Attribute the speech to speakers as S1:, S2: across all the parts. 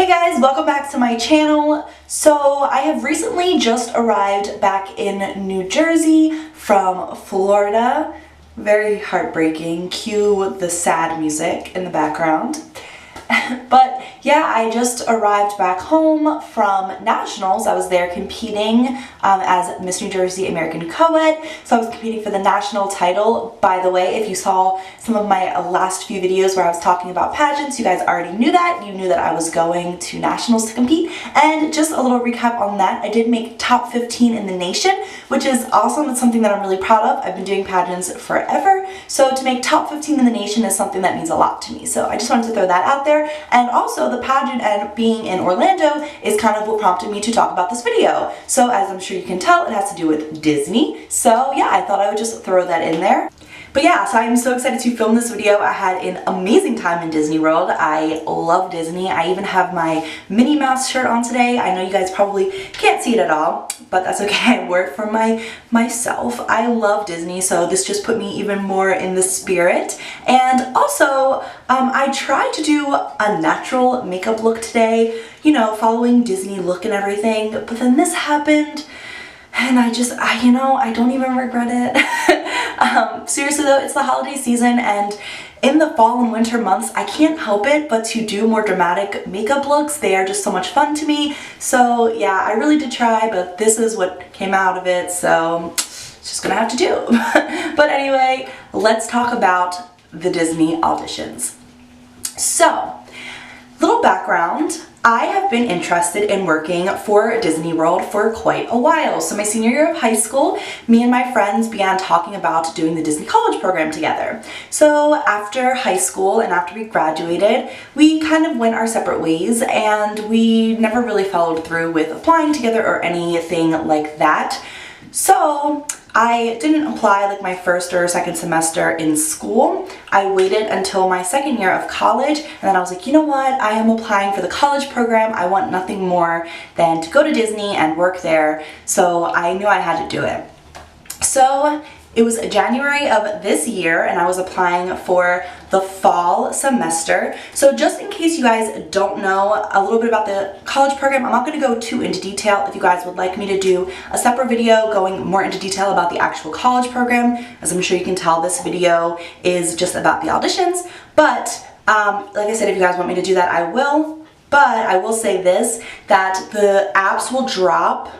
S1: Hey guys, welcome back to my channel. So I have recently just arrived back in New Jersey from Florida. Very heartbreaking. Cue the sad music in the background. But yeah, I just arrived back home from nationals. I was there competing as Miss New Jersey American Co-Ed. So I was competing for the national title. By the way, if you saw some of my last few videos where I was talking about pageants, you guys already knew that. You knew that I was going to nationals to compete. And just a little recap on that, I did make top 15 in the nation, which is awesome. It's something that I'm really proud of. I've been doing pageants forever. So to make top 15 in the nation is something that means a lot to me. So I just wanted to throw that out there. And also the pageant and being in Orlando is kind of what prompted me to talk about this video. So as I'm sure you can tell, it has to do with Disney. So yeah, I thought I would just throw that in there. But yeah, so I'm so excited to film this video. I had an amazing time in Disney World. I love Disney. I even have my Minnie Mouse shirt on today. I know you guys probably can't see it at all, but that's okay. I wore it for myself. I love Disney, so this just put me even more in the spirit. And also, I tried to do a natural makeup look today, you know, following Disney look and everything, but then this happened. And I don't even regret it. Seriously though, it's the holiday season, and in the fall and winter months, I can't help it but to do more dramatic makeup looks. They are just so much fun to me. So yeah, I really did try, but this is what came out of it, so it's just gonna have to do. But anyway, let's talk about the Disney auditions. So, little background. I have been interested in working for Disney World for quite a while. So my senior year of high school, me and my friends began talking about doing the Disney College program together. So after high school and after we graduated, we kind of went our separate ways and we never really followed through with applying together or anything like that. So I didn't apply like my first or second semester in school. I waited until my second year of college, and then I was like, you know what? I am applying for the college program. I want nothing more than to go to Disney and work there. So I knew I had to do it. So it was January of this year, and I was applying for the fall semester. So just in case you guys don't know a little bit about the college program, I'm not going to go too into detail. If you guys would like me to do a separate video going more into detail about the actual college program, as I'm sure you can tell, this video is just about the auditions. But like I said, if you guys want me to do that, I will. But I will say this, that the apps will drop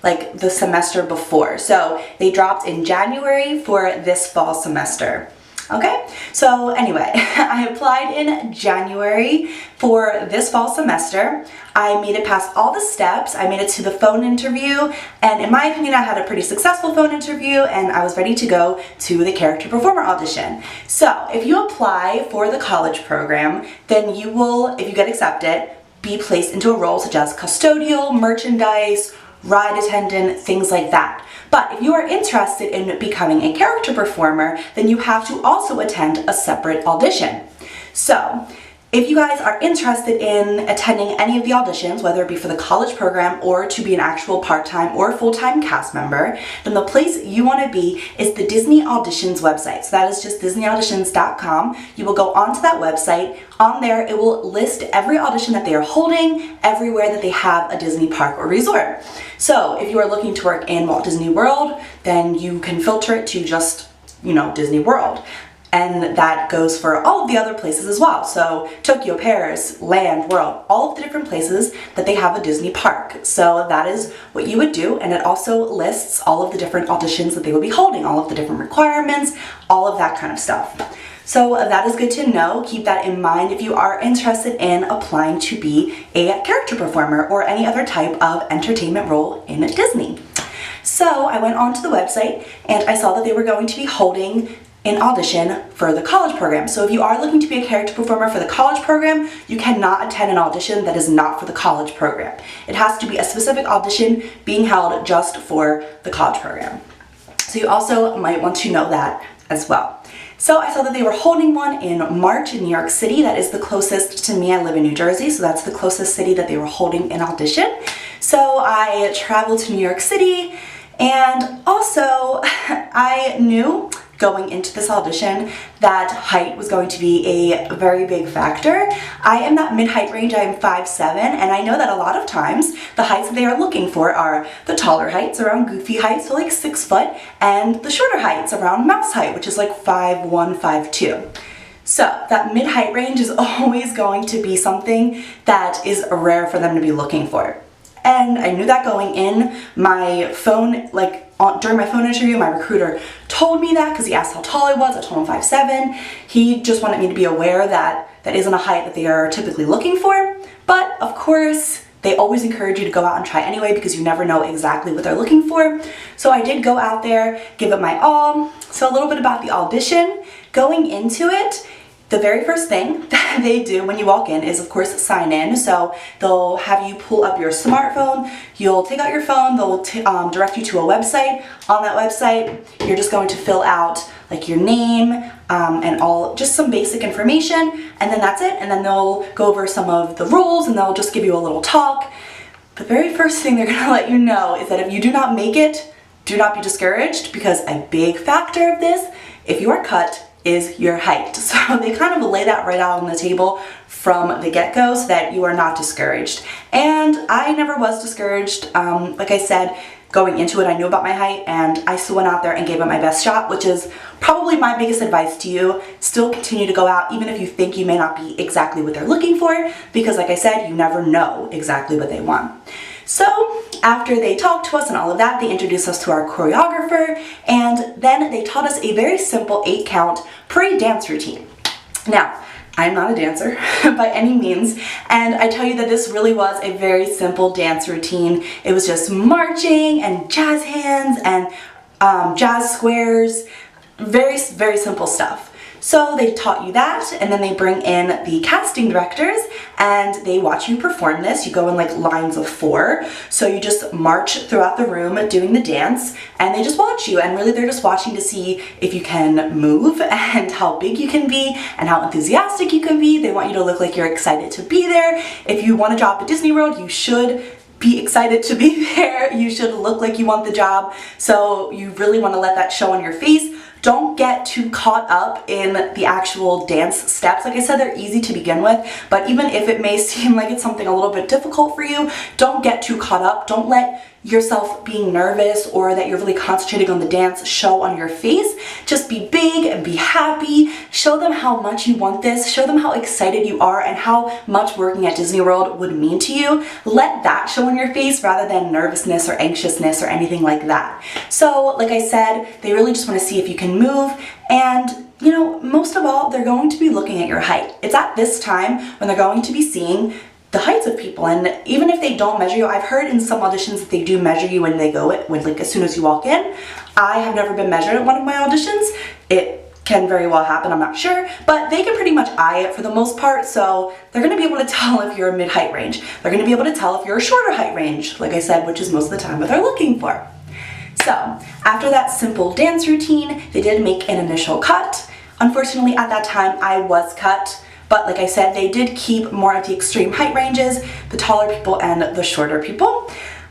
S1: like the semester before. So they dropped in January for this fall semester. Okay, so anyway, I applied in January for this fall semester. I made it past all the steps. I made it to the phone interview, and in my opinion, I had a pretty successful phone interview, and I was ready to go to the character performer audition. So if you apply for the college program, then you will, if you get accepted, be placed into a role such as custodial, merchandise, ride attendant, things like that. But if you are interested in becoming a character performer, then you have to also attend a separate audition. So, if you guys are interested in attending any of the auditions, whether it be for the college program or to be an actual part-time or full-time cast member, then the place you want to be is the Disney Auditions website. So that is just disneyauditions.com. You will go onto that website. On there, it will list every audition that they are holding, everywhere that they have a Disney park or resort. So if you are looking to work in Walt Disney World, then you can filter it to just, you know, Disney World. And that goes for all of the other places as well. So Tokyo, Paris, Land, World, all of the different places that they have a Disney park. So that is what you would do, and it also lists all of the different auditions that they will be holding, all of the different requirements, all of that kind of stuff. So that is good to know. Keep that in mind if you are interested in applying to be a character performer or any other type of entertainment role in Disney. So I went onto the website and I saw that they were going to be holding an audition for the college program. So if you are looking to be a character performer for the college program, you cannot attend an audition that is not for the college program. It has to be a specific audition being held just for the college program. So you also might want to know that as well. So I saw that they were holding one in March in New York City. That is the closest to me. I live in New Jersey, so that's the closest city that they were holding an audition. So I traveled to New York City, and also I knew going into this audition that height was going to be a very big factor. I am that mid-height range. I am 5'7", and I know that a lot of times the heights that they are looking for are the taller heights around goofy heights, so like 6 foot, and the shorter heights around mouse height, which is like 5'1", 5'2". So that mid-height range is always going to be something that is rare for them to be looking for. And I knew that going in. My phone, during my phone interview, my recruiter told me that because he asked how tall I was. I told him 5'7". He just wanted me to be aware that that isn't a height that they are typically looking for. But of course, they always encourage you to go out and try anyway because you never know exactly what they're looking for. So I did go out there, give it my all. So a little bit about the audition. Going into it, the very first thing that they do when you walk in is, of course, sign in. So they'll have you pull up your smartphone, you'll take out your phone, they'll direct you to a website. On that website, you're just going to fill out like your name and just some basic information, and then that's it. And then they'll go over some of the rules and they'll just give you a little talk. The very first thing they're gonna let you know is that if you do not make it, do not be discouraged, because a big factor of this, if you are cut, is your height. So they kind of lay that right out on the table from the get-go so that you are not discouraged. And I never was discouraged. Like I said, going into it, I knew about my height and I still went out there and gave it my best shot, which is probably my biggest advice to you. Still continue to go out even if you think you may not be exactly what they're looking for, because like I said, you never know exactly what they want. So after they talked to us and all of that, they introduced us to our choreographer, and then they taught us a very simple 8-count pre-dance routine. Now, I'm not a dancer by any means, and I tell you that this really was a very simple dance routine. It was just marching and jazz hands and jazz squares, very, very simple stuff. So they taught you that, and then they bring in the casting directors and they watch you perform this. You go in like lines of 4. So you just march throughout the room doing the dance, and they just watch you, and really they're just watching to see if you can move and how big you can be and how enthusiastic you can be. They want you to look like you're excited to be there. If you want a job at Disney World, you should be excited to be there. You should look like you want the job. So you really want to let that show on your face. Don't get too caught up in the actual dance steps. Like I said, they're easy to begin with, but even if it may seem like it's something a little bit difficult for you, don't get too caught up. Don't let yourself being nervous or that you're really concentrating on the dance show on your face. Just be big and be happy. Show them how much you want this. Show them how excited you are and how much working at Disney World would mean to you. Let that show on your face rather than nervousness or anxiousness or anything like that. So like I said, they really just want to see if you can move, and you know, most of all, they're going to be looking at your height. It's at this time when they're going to be seeing the heights of people, and even if they don't measure you, I've heard in some auditions that they do measure you when they go it, when like as soon as you walk in. I have never been measured at one of my auditions. It can very well happen, I'm not sure, but they can pretty much eye it for the most part, so they're going to be able to tell if you're a mid-height range. They're going to be able to tell if you're a shorter height range, like I said, which is most of the time what they're looking for. So after that simple dance routine, they did make an initial cut. Unfortunately, at that time, I was cut. But like I said, they did keep more of the extreme height ranges, the taller people and the shorter people.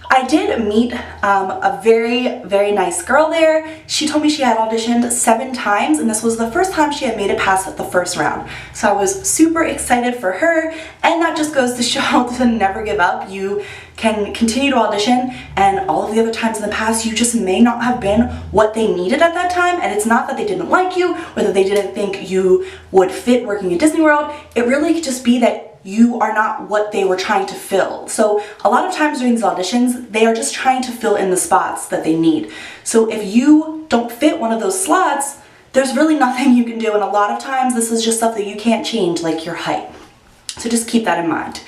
S1: I did meet a very, very nice girl there. She told me she had auditioned 7 times, and this was the first time she had made it past the first round. So I was super excited for her, and that just goes to show to never give up. You can continue to audition, and all of the other times in the past, you just may not have been what they needed at that time, and it's not that they didn't like you, or that they didn't think you would fit working at Disney World. It really could just be that you are not what they were trying to fill. So a lot of times during these auditions, they are just trying to fill in the spots that they need. So if you don't fit one of those slots, there's really nothing you can do, and a lot of times this is just stuff that you can't change, like your height. So just keep that in mind.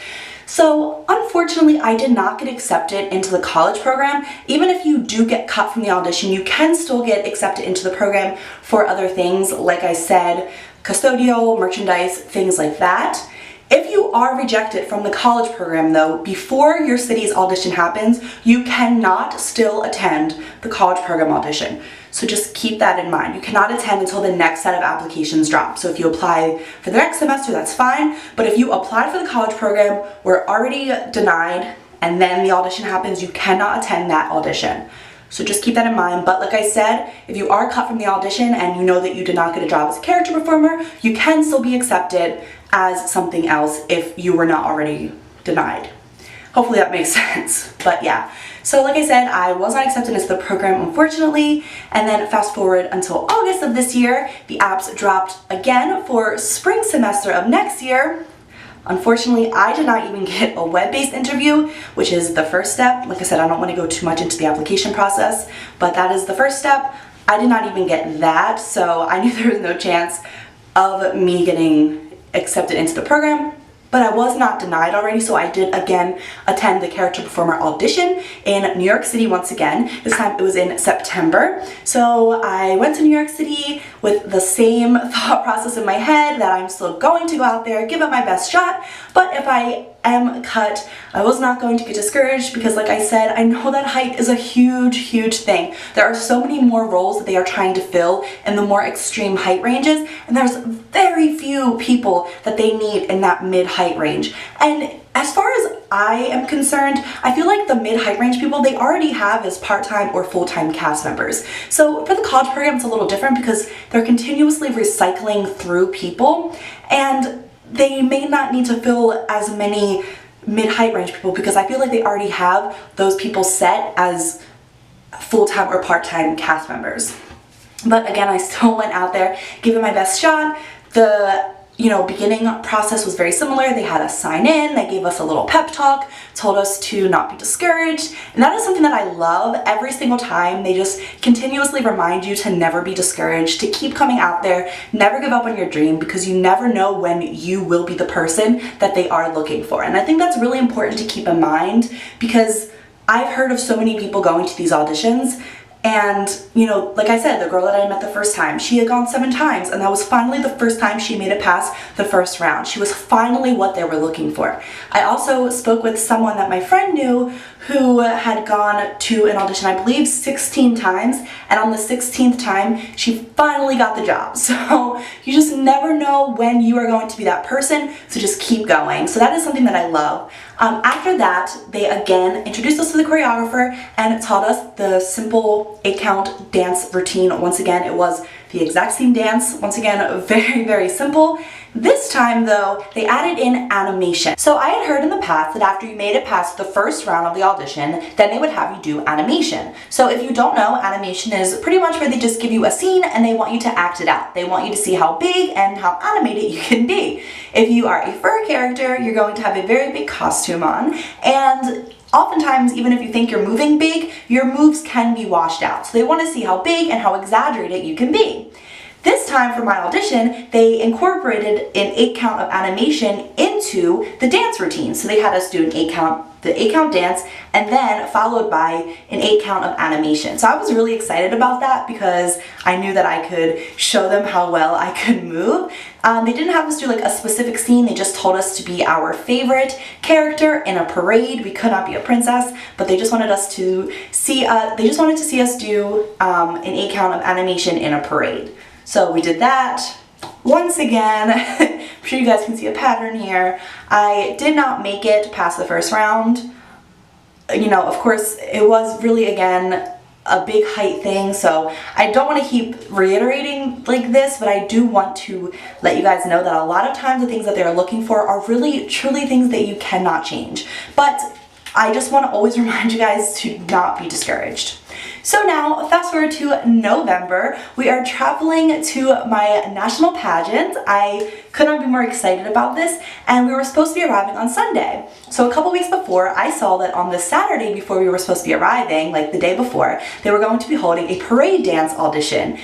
S1: So unfortunately, I did not get accepted into the college program. Even if you do get cut from the audition, you can still get accepted into the program for other things, like I said, custodial, merchandise, things like that. If you are rejected from the college program though, before your city's audition happens, you cannot still attend the college program audition. So just keep that in mind. You cannot attend until the next set of applications drop. So if you apply for the next semester, that's fine. But if you applied for the college program, were already denied, and then the audition happens, you cannot attend that audition. So just keep that in mind. But like I said, if you are cut from the audition and you know that you did not get a job as a character performer, you can still be accepted as something else if you were not already denied. Hopefully that makes sense. But yeah, so like I said, I was not accepted into the program, unfortunately. And then fast forward until August of this year, the apps dropped again for spring semester of next year. Unfortunately, I did not even get a web-based interview, which is the first step. Like I said, I don't want to go too much into the application process, but that is the first step. I did not even get that, so I knew there was no chance of me getting accepted into the program. But I was not denied already, so I did again attend the character performer audition in New York City once again. This time it was in September. So I went to New York City with the same thought process in my head that I'm still going to go out there, give it my best shot, but if I am cut, I was not going to get discouraged because like I said, I know that height is a huge thing. There are so many more roles that they are trying to fill in the more extreme height ranges, and there's very few people that they need in that mid-height range. And as far as I am concerned, I feel like the mid-height range people, they already have as part-time or full-time cast members. So for the college program, it's a little different because they're continuously recycling through people, and they may not need to fill as many mid-height range people because I feel like they already have those people set as full-time or part-time cast members. But again, I still went out there, gave it my best shot. The beginning process was very similar. They had us sign in, they gave us a little pep talk, told us to not be discouraged, and that is something that I love. Every single time, they just continuously remind you to never be discouraged, to keep coming out there, never give up on your dream, because you never know when you will be the person that they are looking for. And I think that's really important to keep in mind because I've heard of so many people going to these auditions. And, like I said, the girl that I met the first time, she had gone 7 times, and that was finally the first time she made it past the first round. She was finally what they were looking for. I also spoke with someone that my friend knew who had gone to an audition, I believe, 16 times, and on the 16th time, she finally got the job. So you just never know when you are going to be that person, so just keep going. So that is something that I love. After that, they again introduced us to the choreographer and taught us the simple 8-count dance routine. Once again, it was the exact same dance. Once again, very simple. This time though, they added in animation. So I had heard in the past that after you made it past the first round of the audition, then they would have you do animation. So if you don't know, animation is pretty much where they just give you a scene and they want you to act it out. They want you to see how big and how animated you can be. If you are a fur character, you're going to have a very big costume on, and oftentimes, even if you think you're moving big, your moves can be washed out. So they want to see how big and how exaggerated you can be. This time for my audition, they incorporated an 8-count of animation into the dance routine. So they had us do the 8-count dance, and then followed by an 8-count of animation. So I was really excited about that because I knew that I could show them how well I could move. They didn't have us do like a specific scene. They just told us to be our favorite character in a parade. We could not be a princess, but they just wanted us to see. They just wanted to see us do an 8-count of animation in a parade. So we did that. Once again, I'm sure you guys can see a pattern here. I did not make it past the first round. Of course, it was really, again, a big height thing, so I don't want to keep reiterating like this, but I do want to let you guys know that a lot of times the things that they're looking for are really, truly things that you cannot change. But I just want to always remind you guys to not be discouraged. So now, fast forward to November, we are traveling to my national pageant. I could not be more excited about this, and we were supposed to be arriving on Sunday. So a couple weeks before, I saw that on the Saturday before we were supposed to be arriving, like the day before, they were going to be holding a parade dance audition.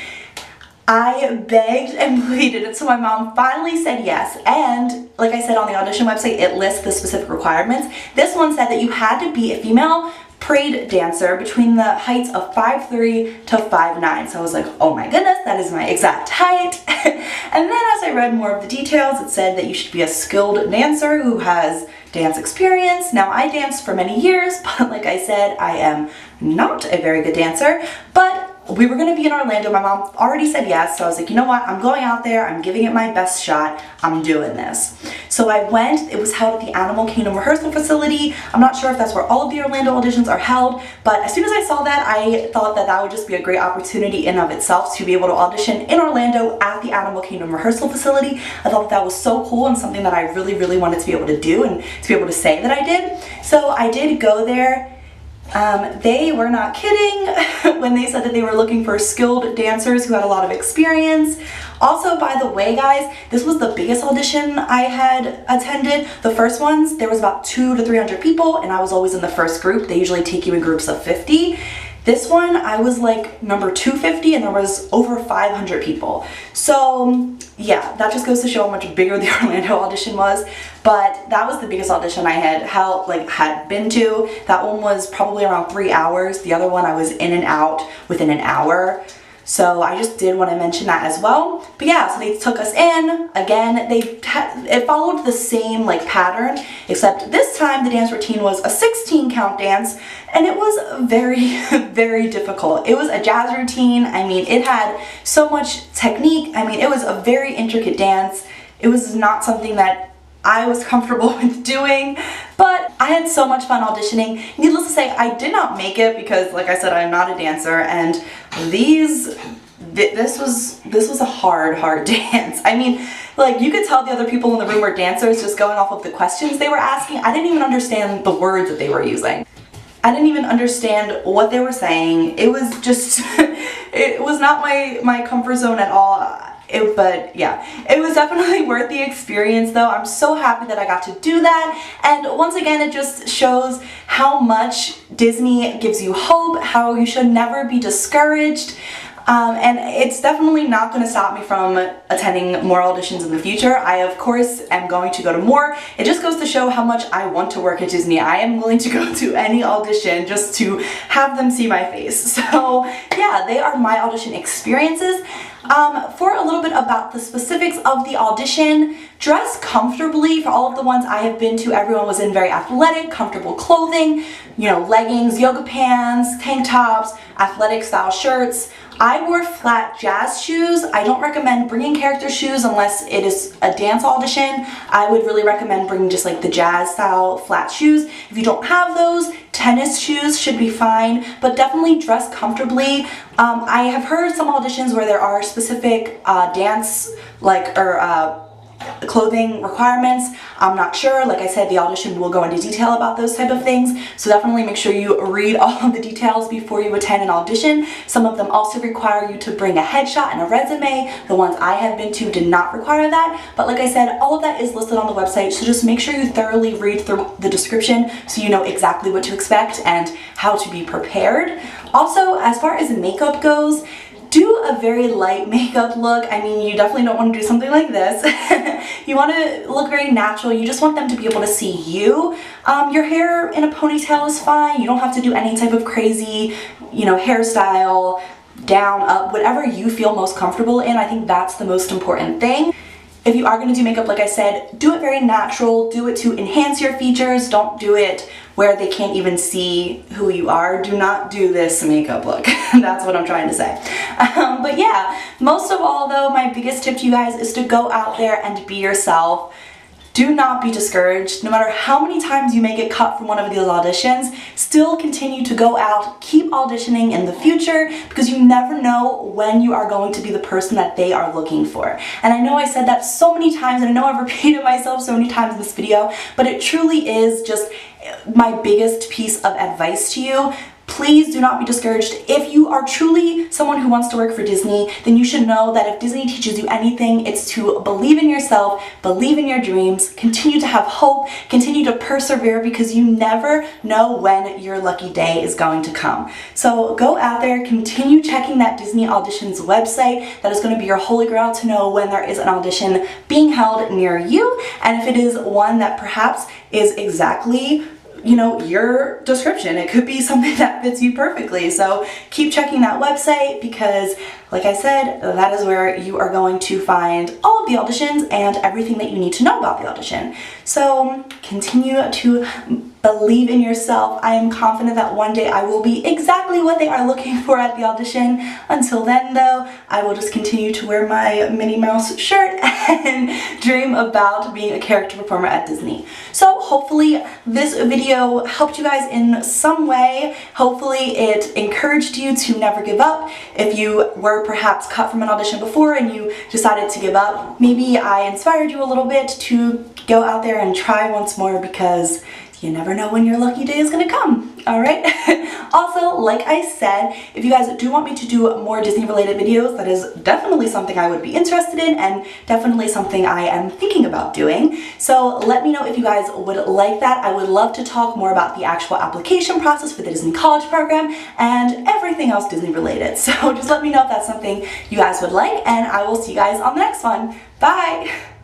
S1: I begged and pleaded until my mom finally said yes, and like I said on the audition website, it lists the specific requirements. This one said that you had to be a female parade dancer between the heights of 5'3" to 5'9". So I was like, oh my goodness, that is my exact height. And then as I read more of the details, it said that you should be a skilled dancer who has dance experience. Now I danced for many years, but like I said, I am not a very good dancer. But we were gonna be in Orlando. My mom already said yes, so I was like, you know what, I'm going out there, I'm giving it my best shot, I'm doing this. So I went. It was held at the Animal Kingdom rehearsal facility. I'm not sure if that's where all of the Orlando auditions are held, but as soon as I saw that, I thought that that would just be a great opportunity in and of itself to be able to audition in Orlando at the Animal Kingdom rehearsal facility. I thought that was so cool and something that I really, really wanted to be able to do and to be able to say that I did. So I did go there. They were not kidding when they said that they were looking for skilled dancers who had a lot of experience. Also, by the way, guys, this was the biggest audition I had attended. The first ones, there was about 200 to 300 people, and I was always in the first group. They usually take you in groups of 50. This one, I was like number 250, and there was over 500 people. So yeah, that just goes to show how much bigger the Orlando audition was. But that was the biggest audition I had been to. That one was probably around 3 hours. The other one I was in and out within an hour. So I just did want to mention that as well. But yeah, so they took us in. Again, it followed the same like pattern, except this time the dance routine was a 16 count dance, and it was very, very difficult. It was a jazz routine. I mean, it had so much technique. I mean, it was a very intricate dance. It was not something that I was comfortable with doing, but I had so much fun auditioning. Needless to say, I did not make it because, like I said, I'm not a dancer, and this was a hard dance. I mean, like, you could tell the other people in the room were dancers just going off of the questions they were asking. I didn't even understand the words that they were using. I didn't even understand what they were saying. It was just, it was not my comfort zone at all. But yeah, it was definitely worth the experience though. I'm so happy that I got to do that, and once again it just shows how much Disney gives you hope, how you should never be discouraged. And it's definitely not going to stop me from attending more auditions in the future. I, of course, am going to go to more. It just goes to show how much I want to work at Disney. I am willing to go to any audition just to have them see my face. So yeah, they are my audition experiences. For a little bit about the specifics of the audition, dress comfortably. For all of the ones I have been to, everyone was in very athletic, comfortable clothing, you know, leggings, yoga pants, tank tops, athletic style shirts. I wore flat jazz shoes. I don't recommend bringing character shoes unless it is a dance audition. I would really recommend bringing just like the jazz style flat shoes. If you don't have those, tennis shoes should be fine, but definitely dress comfortably. I have heard some auditions where there are specific dance clothing requirements. I'm not sure. Like I said, the audition will go into detail about those type of things, so definitely make sure you read all of the details before you attend an audition. Some of them also require you to bring a headshot and a resume. The ones I have been to did not require that, but like I said, all of that is listed on the website, so just make sure you thoroughly read through the description so you know exactly what to expect and how to be prepared. Also, as far as makeup goes, do a very light makeup look. I mean, you definitely don't want to do something like this. You want to look very natural. You just want them to be able to see you. Your hair in a ponytail is fine. You don't have to do any type of crazy, you know, hairstyle, down, up, whatever you feel most comfortable in. I think that's the most important thing. If you are going to do makeup, like I said, do it very natural. Do it to enhance your features. Don't do it where they can't even see who you are. Do not do this makeup look. That's what I'm trying to say. But yeah, most of all though, my biggest tip to you guys is to go out there and be yourself. Do not be discouraged. No matter how many times you may get cut from one of these auditions, still continue to go out, keep auditioning in the future, because you never know when you are going to be the person that they are looking for. And I know I said that so many times, and I know I've repeated myself so many times in this video, but it truly is just my biggest piece of advice to you. Please do not be discouraged. If you are truly someone who wants to work for Disney, then you should know that if Disney teaches you anything, it's to believe in yourself, believe in your dreams, continue to have hope, continue to persevere, because you never know when your lucky day is going to come. So go out there, continue checking that Disney Auditions website. That is going to be your holy grail to know when there is an audition being held near you, and if it is one that perhaps is exactly, you know, your description. It could be something that fits you perfectly. So keep checking that website, because like I said, that is where you are going to find all of the auditions and everything that you need to know about the audition. So continue to believe in yourself. I am confident that one day I will be exactly what they are looking for at the audition. Until then though, I will just continue to wear my Minnie Mouse shirt and dream about being a character performer at Disney. So hopefully this video helped you guys in some way. Hopefully it encouraged you to never give up. If you were perhaps cut from an audition before and you decided to give up, maybe I inspired you a little bit to go out there and try once more, because you never know when your lucky day is gonna come, all right? Also, like I said, if you guys do want me to do more Disney related videos, that is definitely something I would be interested in and definitely something I am thinking about doing. So let me know if you guys would like that. I would love to talk more about the actual application process for the Disney College program and everything else Disney related. So just let me know if that's something you guys would like, and I will see you guys on the next one. Bye!